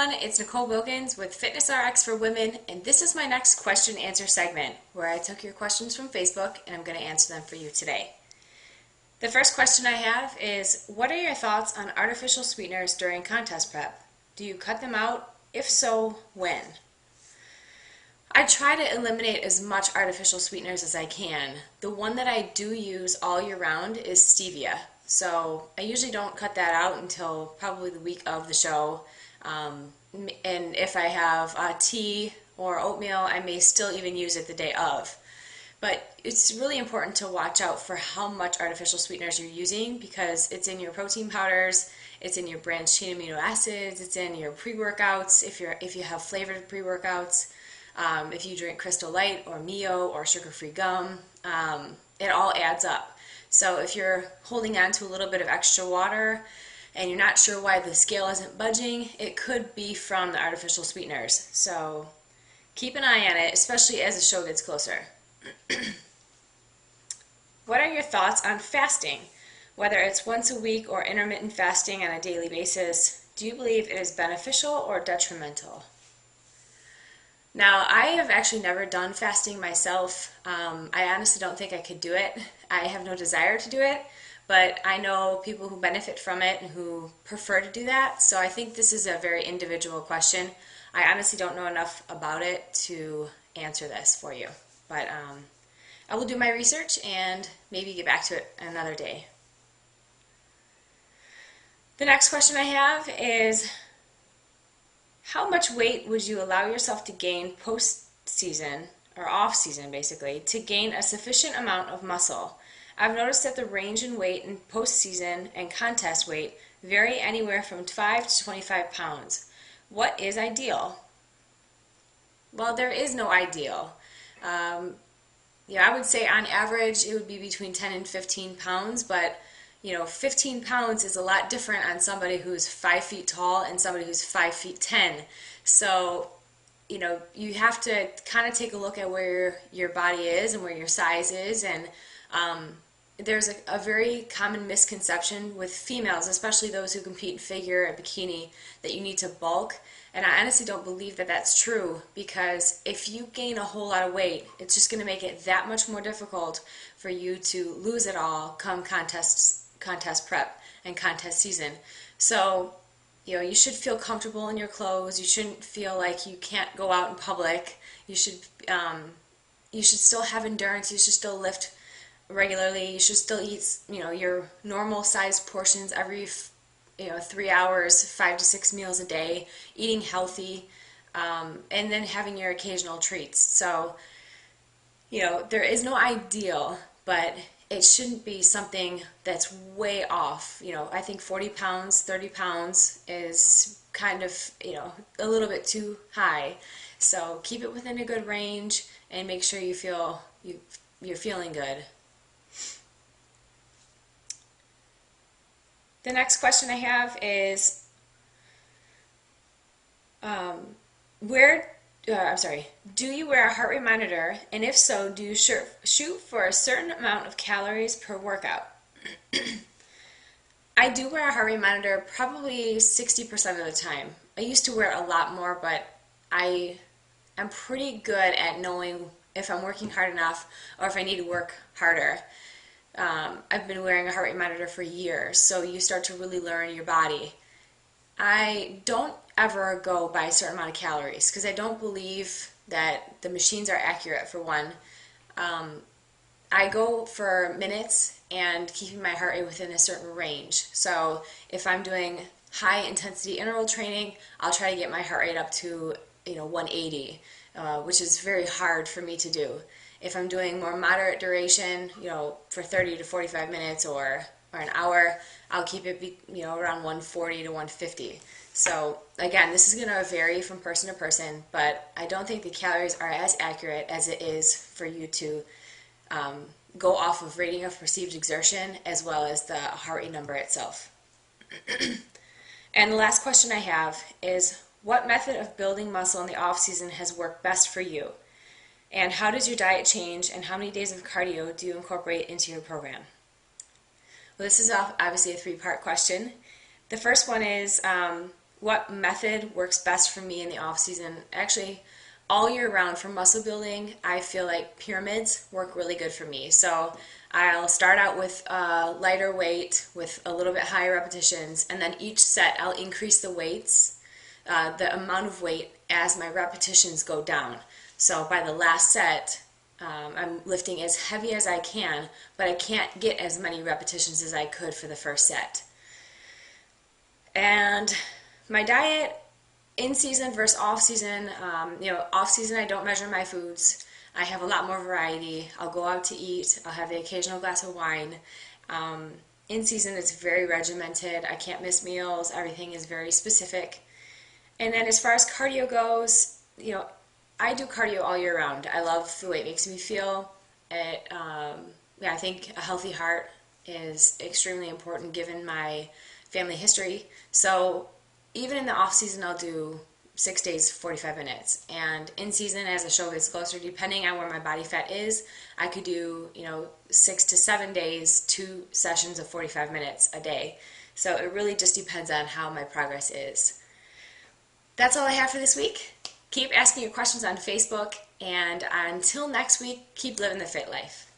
everyone, it's Nicole Wilkins with FitnessRx for Women, and this is my next question and answer segment where I took your questions from Facebook and I'm going to answer them for you today. The first question I have is, what are your thoughts on artificial sweeteners during contest prep? Do you cut them out? If so, when? I try to eliminate as much artificial sweeteners as I can. The one that I do use all year round is stevia. So I usually don't cut that out until probably the week of the show. And if I have tea or oatmeal, I may still even use it the day of. But it's really important to watch out for how much artificial sweeteners you're using, because it's in your protein powders, it's in your branched chain amino acids, it's in your pre-workouts, if you have flavored pre-workouts, if you drink Crystal Light or Mio or sugar-free gum, it all adds up. So if you're holding on to a little bit of extra water and you're not sure why the scale isn't budging, it could be from the artificial sweeteners. So keep an eye on it, especially as the show gets closer. What are your thoughts on fasting? Whether it's once a week or intermittent fasting on a daily basis, do you believe it is beneficial or detrimental? Now, I have actually never done fasting myself. I honestly don't think I could do it. I have no desire to do it, but I know people who benefit from it and who prefer to do that. So I think this is a very individual question. I honestly don't know enough about it to answer this for you, but I will do my research and maybe get back to it another day. The next question I have is, how much weight would you allow yourself to gain post-season, or off-season basically, to gain a sufficient amount of muscle? I've noticed that the range in weight in post-season and contest weight vary anywhere from 5 to 25 pounds. What is ideal? Well, there is no ideal. I would say on average it would be between 10 and 15 pounds, but 15 pounds is a lot different on somebody who's 5 feet tall and somebody who's 5 feet 10. So, you have to kind of take a look at where your body is and where your size is. And there's a very common misconception with females, especially those who compete in figure and bikini, that you need to bulk. And I honestly don't believe that that's true, because if you gain a whole lot of weight, it's just going to make it that much more difficult for you to lose it all come contest prep and contest season. So, you should feel comfortable in your clothes. You shouldn't feel like you can't go out in public. You should still have endurance. You should still lift regularly. You should still eat, your normal sized portions every 3 hours, 5 to 6 meals a day, eating healthy, and then having your occasional treats. So, there is no ideal, but it shouldn't be something that's way off. I think 40 pounds, 30 pounds is kind of, a little bit too high. So keep it within a good range and make sure you're feeling good. The next question I have is, do you wear a heart rate monitor? And if so, do you shoot for a certain amount of calories per workout? I do wear a heart rate monitor probably 60% of the time. I used to wear it a lot more, but I am pretty good at knowing if I'm working hard enough or if I need to work harder. I've been wearing a heart rate monitor for years, so you start to really learn your body. I don't ever go by a certain amount of calories because I don't believe that the machines are accurate, for one. I go for minutes and keeping my heart rate within a certain range. So if I'm doing high intensity interval training, I'll try to get my heart rate up to 180, which is very hard for me to do. If I'm doing more moderate duration, for 30 to 45 minutes or an hour, I'll keep it around 140 to 150. So again, this is going to vary from person to person, but I don't think the calories are as accurate as it is for you to go off of rating of perceived exertion as well as the heart rate number itself. And the last question I have is, what method of building muscle in the off season has worked best for you? And how does your diet change, and how many days of cardio do you incorporate into your program? Well, this is obviously a three-part question. The first one is, what method works best for me in the off season. Actually, all year round for muscle building, I feel like pyramids work really good for me. So I'll start out with a lighter weight with a little bit higher repetitions, and then each set I'll increase the weights, the amount of weight as my repetitions go down. So by the last set, I'm lifting as heavy as I can, but I can't get as many repetitions as I could for the first set. And my diet, in season versus off season, off season I don't measure my foods. I have a lot more variety. I'll go out to eat. I'll have the occasional glass of wine. In season, it's very regimented. I can't miss meals. Everything is very specific. And then as far as cardio goes, I do cardio all year round. I love the way it makes me feel. I think a healthy heart is extremely important given my family history. So even in the off season, I'll do 6 days, 45 minutes. And in season, as the show gets closer, depending on where my body fat is, I could do, 6 to 7 days, 2 sessions of 45 minutes a day. So it really just depends on how my progress is. That's all I have for this week. Keep asking your questions on Facebook, and until next week, keep living the fit life.